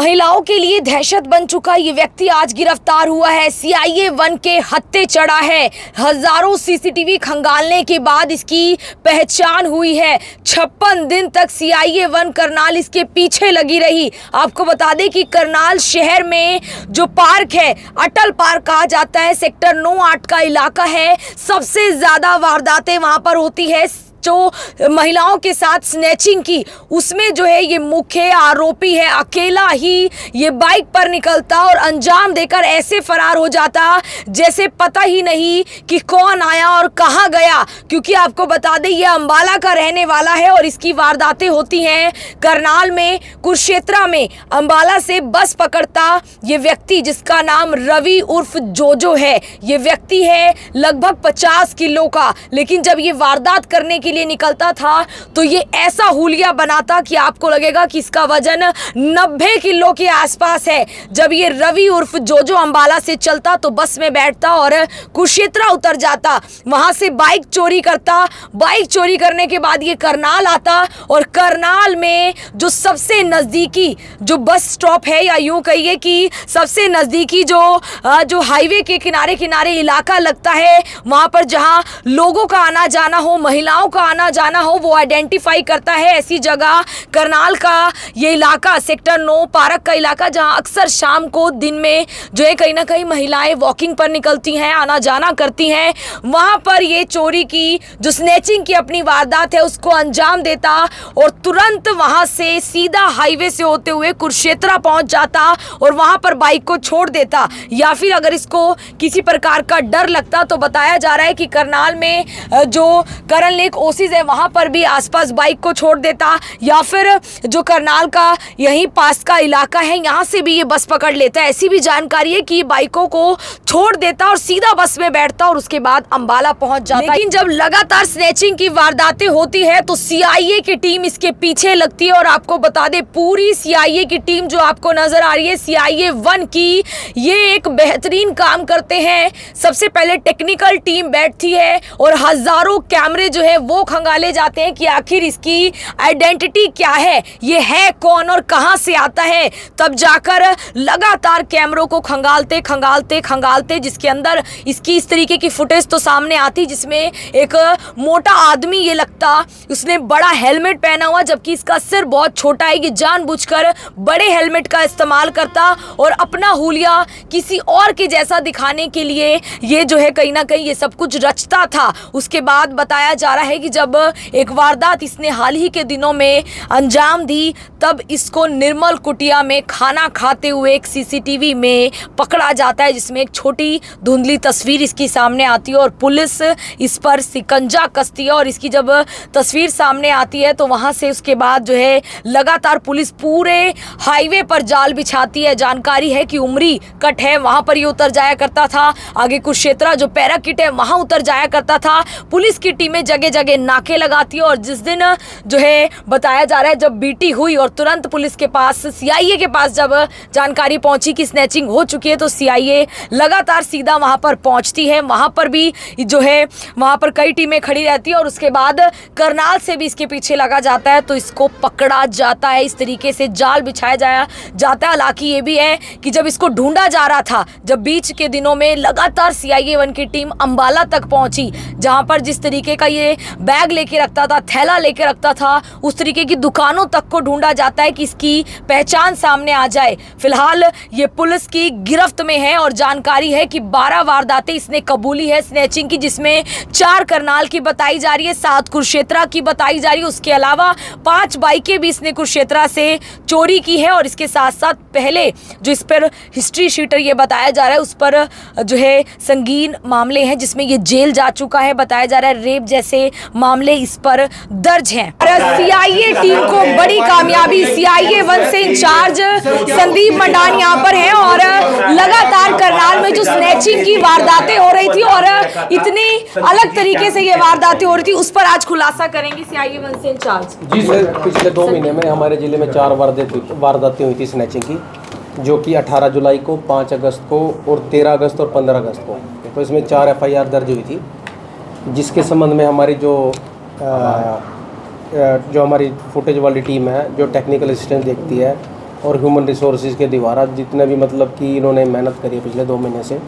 महिलाओं के लिए दहशत बन चुका ये व्यक्ति आज गिरफ्तार हुआ है। CIA 1 के हत्थे चढ़ा है। हजारों सीसीटीवी खंगालने के बाद इसकी पहचान हुई है। 56 दिन तक CIA 1 करनाल इसके पीछे लगी रही। आपको बता दें कि करनाल शहर में जो पार्क है, अटल पार्क कहा जाता है, सेक्टर 9-8 का इलाका है। सबसे ज्यादा वारदातें वहां पर होती है जो महिलाओं के साथ स्नैचिंग की, उसमें जो है ये मुख्य आरोपी है। अकेला ही ये बाइक पर निकलता और अंजाम देकर ऐसे फरार हो जाता जैसे पता ही नहीं कि कौन आया और कहां गया। क्योंकि आपको बता दें ये अंबाला का रहने वाला है और इसकी वारदातें होती हैं करनाल में, कुरुक्षेत्र में। अंबाला से बस पकड़ता ये व्यक्ति जिसका नाम रवि उर्फ जोजो है। ये व्यक्ति है लगभग 50 किलो का, लेकिन जब ये वारदात करने के लिए निकलता था तो ये ऐसा हुलिया बनाता कि आपको लगेगा कि इसका वजन 90 किलो के आसपास है। जब ये रवि उर्फ जोजो अंबाला से चलता तो बस में बैठता और कुरुक्षेत्र उतर जाता, वहां से बाइक चोरी करता। बाइक चोरी करने के बाद ये करनाल आता और करनाल में जो सबसे नजदीकी जो बस स्टॉप है, या यूं कहिए कि सबसे नजदीकी जो हाईवे के किनारे किनारे इलाका लगता है, वहां पर जहां लोगों का आना जाना हो, महिलाओं का आना जाना हो, वो आइडेंटिफाई करता है ऐसी जगह। करनाल का ये इलाका सेक्टर 9 पार्क का इलाका, जहां अक्सर शाम को दिन में जो है कहीं ना कहीं महिलाएं वॉकिंग पर निकलती हैं, आना जाना करती हैं। वहां पर ये चोरी की जो स्नैचिंग की अपनी वारदात है उसको अंजाम देता और तुरंत वहां से सीधा हाईवे से होते हुए कुरुक्षेत्र पहुंच जाता और वहां पर बाइक को छोड़ देता। या फिर अगर इसको किसी प्रकार का डर लगता तो बताया जा रहा है कि करनाल में जो करण लेक ओसिस है वहां पर भी आसपास बाइक को छोड़ देता, या फिर जो करनाल का यहीं पास का इलाका है यहां से भी ये बस पकड़ लेता है। ऐसी भी जानकारी है कि बाइकों को छोड़ देता और सीधा बस में बैठता और उसके बाद अंबाला पहुंच जाता। लेकिन जब लगातार स्नैचिंग की वारदातें होती है तो CIA की टीम इसके पीछे लगती है। और आपको बता दें पूरी CIA की टीम जो आपको नजर आ रही है CIA 1 की, ये एक बेहतरीन काम करते हैं। सबसे पहले टेक्निकल टीम बैठती है और हजारों कैमरे जो है वो खंगाले जाते हैं कि आखिर इसकी आइडेंटिटी क्या है, ये है कौन और कहां से आता है। तब जाकर लगातार कैमरों को खंगालते खंगालते खंगालते जिसके अंदर इसकी इस तरीके की फुटेज तो सामने आती जिसमें एक मोटा आदमी ये लगता, उसने बड़ा हेलमेट पहना हुआ, जबकि इसका सिर बहुत छोटा है। ये जानबूझकर बड़े हेलमेट का इस्तेमाल करता और अपना हुलिया किसी और के जैसा दिखाने के लिए ये जो है कहीं ना कहीं ये सब कुछ रचता था। उसके बाद बताया जा रहा है कि जब एक वारदात इसने हाल ही के दिनों में अंजाम दी तब इसको निर्मल कुटिया में खाना खाते हुए एक CCTV में पकड़ा जाता है, जिसमें एक छोटी धुंधली तस्वीर इसकी सामने आती है और पुलिस इस पर शिकंजा कसती है। और इसकी जब तस्वीर सामने आती है तो वहां से उसके बाद जो है लगातार पुलिस पूरे हाईवे पर जाल बिछाती है। जानकारी है कि उमरी कट है वहां पर ये उतर जाया करता था, आगे कुरुक्षेत्र जो पैराकिट है वहां उतर जाया करता था। पुलिस की टीमें जगह जगह नाके लगाती है और जिस दिन जो है बताया जा रहा है जब बीटी हुई और तुरंत पुलिस के पास CIA के पास जब जानकारी पहुंची कि स्नैचिंग हो चुकी है तो CIA लगातार सीधा वहां पर पहुंचती है। वहां पर भी जो है वहां पर कई टीमें खड़ी रहती है और उसके बाद करनाल से भी इसके पीछे लगा जाता है तो इसको पकड़ा जाता है। इस तरीके से जाल बिछाया जाता है। हालांकि ये भी है कि जब इसको ढूंढा जा रहा था, जब बीच के दिनों में लगातार CIA 1 की टीम अंबाला तक पहुंची, जहां पर जिस तरीके का ये बैग लेके रखता था, थैला लेके रखता था, उस तरीके की दुकानों तक को ढूंढा जाता है कि इसकी पहचान सामने आ जाए। फिलहाल ये पुलिस की गिरफ्त में है और जानकारी है कि 12 वारदातें इसने कबूली है स्नैचिंग की, जिसमें 4 करनाल की बताई जा रही है, 7 कुरुक्षेत्र की बताई जा रही है। उसके अलावा 5 बाइकें भी इसने कुरुक्षेत्र से चोरी की है और इसके साथ साथ पहले जो इस पर हिस्ट्री शीटर ये बताया जा रहा है उस पर जो है संगीन मामले हैं, जिसमें ये जेल जा चुका है। बताया जा रहा है रेप जैसे मामले इस पर दर्ज हैं। CIA टीम को बड़ी कामयाबी, CIA 1 से इंचार्ज संदीप मंडान यहाँ पर हैं और लगातार करनाल में जो स्नैचिंग की वारदातें हो रही थी और इतनी अलग तरीके से ये वारदातें हो रही थी उस पर आज खुलासा करेंगे CIA 1 से इंचार्ज। जी सर, पिछले 2 महीने में हमारे जिले में 4 वारदातें हुई थी स्नैचिंग की, जो कि 18 जुलाई को, 5 अगस्त को और 13 अगस्त और 15 अगस्त को। तो इसमें 4 FIR दर्ज हुई थी, जिसके संबंध में हमारी जो हमारी फुटेज वाली टीम है, जो टेक्निकल असिस्टेंस देखती है, और ह्यूमन रिसोर्सेज के द्वारा जितने भी मतलब कि इन्होंने मेहनत करी है पिछले 2 महीने से,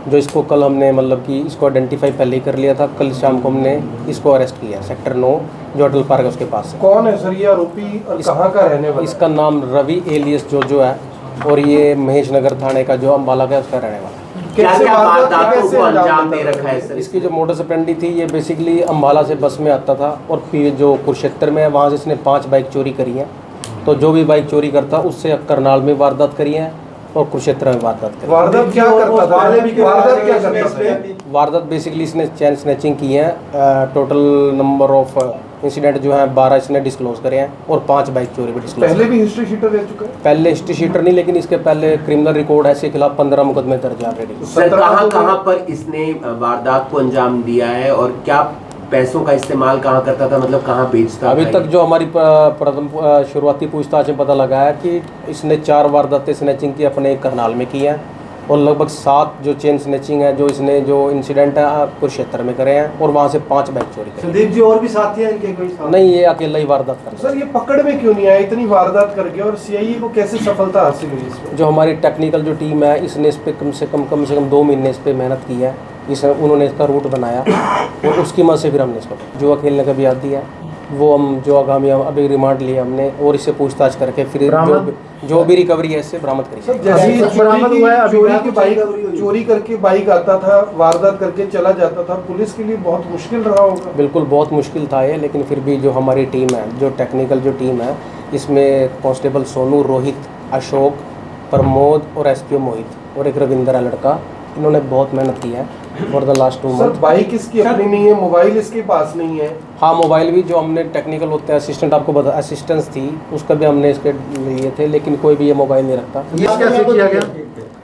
जो इसको कल हमने मतलब कि इसको आइडेंटिफाई पहले ही कर लिया था, कल शाम को हमने इसको अरेस्ट किया सेक्टर 9 जो अटल पार्क है उसके पास से। कौन है सर ये आरोपी और कहाँ का रहने वाला? इसका नाम रवि एलियस जो है, और ये महेश नगर थाने का जो अम्बाला का है उसका रहने वाला है। क्या वारदातों को अंजाम दे रखा है सर? इसकी जो मोडस ऑपरेंडी थी, ये बेसिकली अम्बाला से बस में आता था और फिर जो कुरुक्षेत्र में है वहाँ से इसने 5 बाइक चोरी करी हैं। तो जो भी बाइक चोरी करता उससे करनाल में वारदात करी है और कुरुक्षेत्र में वारदात करी। वारदात क्या करता था? वारदात क्या करता था? वारदात बेसिकली इसने चैन स्नैचिंग की है। टोटल नंबर ऑफ इंसिडेंट जो है 12 इसने डिस्क्लोज करे हैं और 5 बाइक चोरी भी डिस्क्लोज। पहले भी हिस्ट्री शीटर रह चुका है? पहले हिस्ट्री शीटर नहीं, लेकिन इसके पहले क्रिमिनल रिकॉर्ड है, इसके खिलाफ 15 मुकदमे दर्ज है ऑलरेडी। सर कहाँ पर इसने वारदात को अंजाम दिया है और क्या पैसों का इस्तेमाल कहाँ करता था, मतलब कहाँ बेचता था? अभी तक जो हमारी प्रथम शुरुआती पूछताछ में पता लगा है कि इसने 4 वारदातें स्नैचिंग की अपने करनाल में की हैं और लगभग 7 जो चेन स्नैचिंग है जो इसने जो इंसिडेंट है कुरुक्षेत्र में करे हैं और वहाँ से 5 बाइक चोरी करी। संदीप जी और भी साथी हैं इनके? कोई नहीं, ये अकेला ही वारदात करता है। सर ये पकड़ में क्यों नहीं आया इतनी वारदात करके, और सीआईए को कैसे सफलता हासिल हुई इसमें? जो हमारी टेक्निकल जो टीम है इसने इस पर कम से कम 2 महीने इस पर मेहनत की है। उन्होंने इसका रूट बनाया और उसकी मदद से फिर हमने इसको जो खेलने का भी आदि है वो हम जो आगामी अभी रिमांड लिया हमने और इससे पूछताछ करके फिर जो भी रिकवरी है इससे बरामद करी। सर जैसे चोरी करके बाइक आता था, वारदात करके चला जाता था, पुलिस के लिए बहुत मुश्किल रहा होगा। बिल्कुल बहुत मुश्किल था ये, लेकिन फिर भी जो हमारी टीम है, जो टेक्निकल जो टीम है, इसमें कांस्टेबल सोनू, रोहित, अशोक, प्रमोद और एसपीओ मोहित और एक रविंद्र है लड़का, इन्होंने बहुत मेहनत की है for the last 2 month. Bike इसकी अपनी नहीं है, मोबाइल इसके पास नहीं है? हाँ, मोबाइल भी जो हमने टेक्निकल होते हैं असिस्टेंट आपको बता असिस्टेंस थी उसका भी हमने इसके लिए थे, लेकिन कोई भी ये मोबाइल नहीं रखता। ये कैसे किया गया?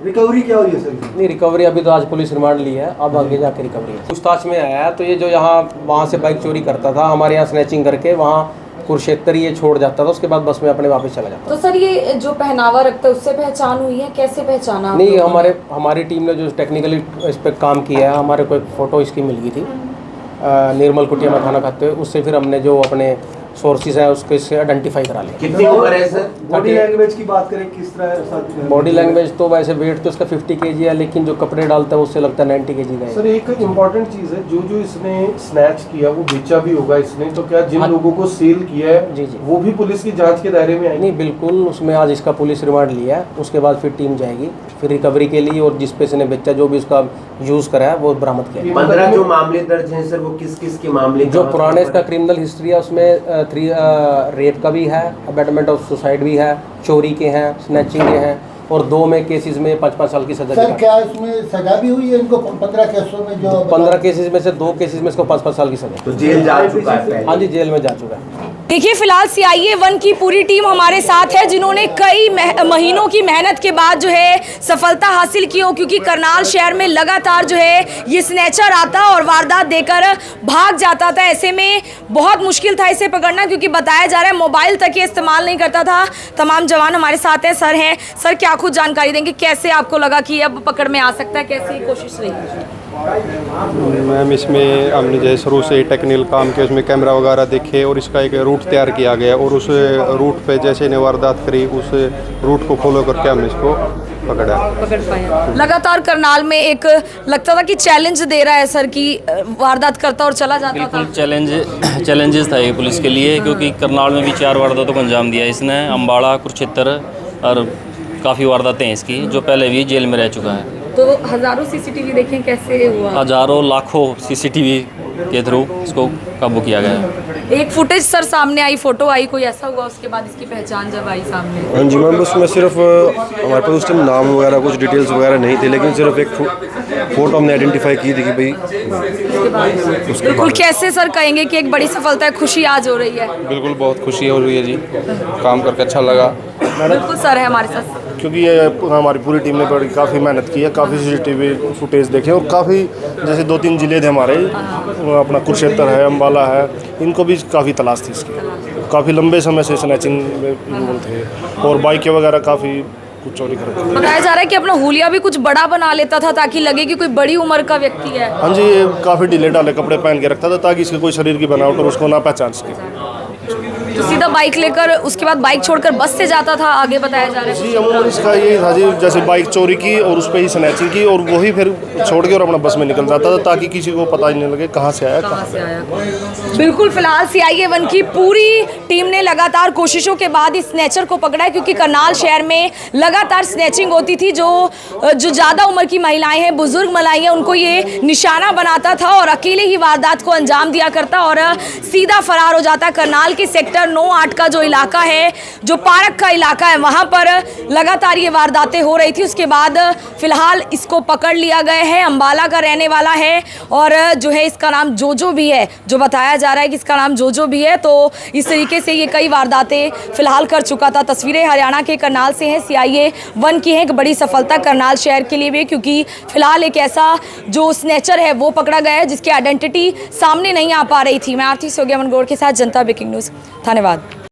रिकवरी क्या हुई है सर? नहीं, रिकवरी अभी तो आज पुलिस रिमांड ली है, अब आगे जाके रिकवरी है। पूछताछ में आया है तो ये जो यहाँ वहाँ से बाइक चोरी करता था, हमारे यहाँ स्नैचिंग करके वहाँ कुरुक्षेत्र ये छोड़ जाता था, उसके बाद बस में अपने वापस चला जाता। तो सर ये जो पहनावा रखता है उससे पहचान हुई है? कैसे पहचाना? नहीं, हमारी टीम ने जो टेक्निकली इस पर काम किया है, हमारे को एक फ़ोटो इसकी मिल गई थी निर्मल कुटिया में खाना खाते हुए, उससे फिर हमने जो अपने सोर्सेज है उसको इससे आइडेंटिफाई करा लिया। कितनी उम्र है सर? बॉडी लैंग्वेज की बात करें किस तरह? बॉडी लैंग्वेज तो वैसे वेट तो उसका 50 kg है, लेकिन जो कपड़े डालता है उससे लगता है 90 kg का है। सर एक इम्पोर्टेंट चीज़ है, जो इसने स्नैच किया वो बेचा भी होगा इसने, तो क्या जिन लोगों को सेल किया है जी जी वो भी पुलिस की जांच के दायरे में आएंगे? नहीं, बिल्कुल, उसमें आज इसका पुलिस रिमांड लिया है, उसके बाद फिर टीम जाएगी फिर रिकवरी के लिए, और जिस पे इसने बेचा जो भी उसका यूज़ करा है वो बरामद किया। 15 जो मामले दर्ज हैं सर वो किस के मामले? जो पुराने इसका क्रिमिनल हिस्ट्री है उसमें 3 रेप का भी है, अबैटमेंट ऑफ सुसाइड भी है, चोरी के हैं, स्नैचिंग के हैं, और 2 में केसेस में 5-5 साल की सजा। सर क्या इसमें सजा भी हुई है इनको? 15 केसों में जो 15 केसेस में से 2 केसेस में इसको 5-5 साल की सजा। तो जेल जा चुका है? हाँ जी, जेल में जा चुका है। देखिए फिलहाल सीआईए 1 की पूरी टीम हमारे साथ है, जिन्होंने कई महीनों की मेहनत के बाद जो है सफलता हासिल की हो, क्योंकि करनाल शहर में लगातार जो है ये स्नैचर आता और वारदात देकर भाग जाता था। ऐसे में बहुत मुश्किल था इसे पकड़ना, क्योंकि बताया जा रहा है मोबाइल तक ये इस्तेमाल नहीं करता था। तमाम जवान हमारे साथ हैं, सर हैं, सर क्या कुछ जानकारी देंगे, कैसे आपको लगा कि अब पकड़ में आ सकता है, कैसी कोशिश रही? मैम इसमें हमने जैसे शुरू से टेक्निकल काम किया, उसमें कैमरा वगैरह देखे और इसका एक रूट तैयार किया गया, और उस रूट पे जैसे इन्हें वारदात करी उस रूट को फॉलो करके हमने इसको पकड़ पाया। लगातार करनाल में एक लगता था कि चैलेंज दे रहा है सर कि वारदात करता और चला जाता था। बिल्कुल चैलेंजेस था ये पुलिस के लिए, क्योंकि करनाल में भी 4 वारदातों को अंजाम दिया इसने, अम्बाला, कुरुक्षेत्र और काफ़ी वारदातें हैं इसकी, जो पहले भी जेल में रह चुका है। तो हज़ारों सीसीटीवी देखें कैसे हुआ? हज़ारों लाखों सीसीटीवी के थ्रू इसको काबू किया गया। एक फुटेज सर सामने आई, फोटो आई, कोई ऐसा हुआ उसके बाद इसकी पहचान जब आई सामने? हाँ जी मैम, उसमें सिर्फ हमारे पास उस टाइम नाम वगैरह कुछ डिटेल्स वगैरह नहीं थे, लेकिन सिर्फ एक फ़ोटो हमने आइडेंटिफाई की थी कि भाई उसके बिल्कुल कैसे सर कहेंगे कि एक बड़ी सफलता है, खुशी आज हो रही है? बिल्कुल बहुत खुशी हो रही है जी, काम करके अच्छा लगा। बिल्कुल सर है हमारे साथ, क्योंकि ये हमारी पूरी टीम ने बड़ी काफ़ी मेहनत की है, काफ़ी सीसीटीवी फुटेज देखे, और काफ़ी जैसे 2-3 जिले थे हमारे, अपना कुरुक्षेत्र है, अम्बाला है, इनको भी काफ़ी तलाश थी इसकी, काफ़ी लंबे समय से स्नैचिंग में इन्वॉल्व थे, और बाइकें वगैरह काफ़ी कुछ चोरी करते थे। बताया जा रहा है कि अपना हुलिया भी कुछ बड़ा बना लेता था ताकि लगे कि कोई बड़ी उम्र का व्यक्ति है। हाँ जी, ये काफ़ी ढीले ढाले कपड़े पहन के रखता था ताकि इसके कोई शरीर की बनावट और उसको ना पहचान सके। तो सीधा बाइक लेकर उसके बाद बाइक छोड़कर बस से जाता था, आगे बताया जा रहा है। जी अमूमन इसका यही था जी, जैसे बाइक चोरी की और उस पर ही स्नैचिंग की और वही फिर छोड़ के और अपना बस में निकल जाता था ताकि किसी को पता ही नहीं लगे कहाँ से आया कहाँ से आया। बिल्कुल, फिलहाल CIA 1 की पूरी टीम ने लगातार कोशिशों के बाद इस स्नैचर को पकड़ा है, क्योंकि करनाल शहर में लगातार स्नैचिंग होती थी। जो ज़्यादा उम्र की महिलाएं हैं, बुजुर्ग महिलाएं हैं, उनको ये निशाना बनाता था और अकेले ही वारदात को अंजाम दिया करता और सीधा फरार हो जाता। करनाल के सेक्टर 9-8 का जो इलाका है, जो पार्क का इलाका है, वहाँ पर लगातार ये वारदातें हो रही थी। उसके बाद फिलहाल इसको पकड़ लिया गया है, अम्बाला का रहने वाला है और जो है इसका नाम जोजो भी है, जो बताया जा रहा है कि इसका नाम जोजो भी है। तो इस तरीके से ये कई वारदातें फिलहाल कर चुका था। तस्वीरें हरियाणा के करनाल से हैं, CIA 1 की है। एक बड़ी सफलता करनाल शहर के लिए भी, क्योंकि फिलहाल एक ऐसा जो स्नैचर है वो पकड़ा गया है जिसकी आइडेंटिटी सामने नहीं आ पा रही थी। मैं आरती सोगिया मनगोड़ के साथ जनता ब्रेकिंग न्यूज़, धन्यवाद।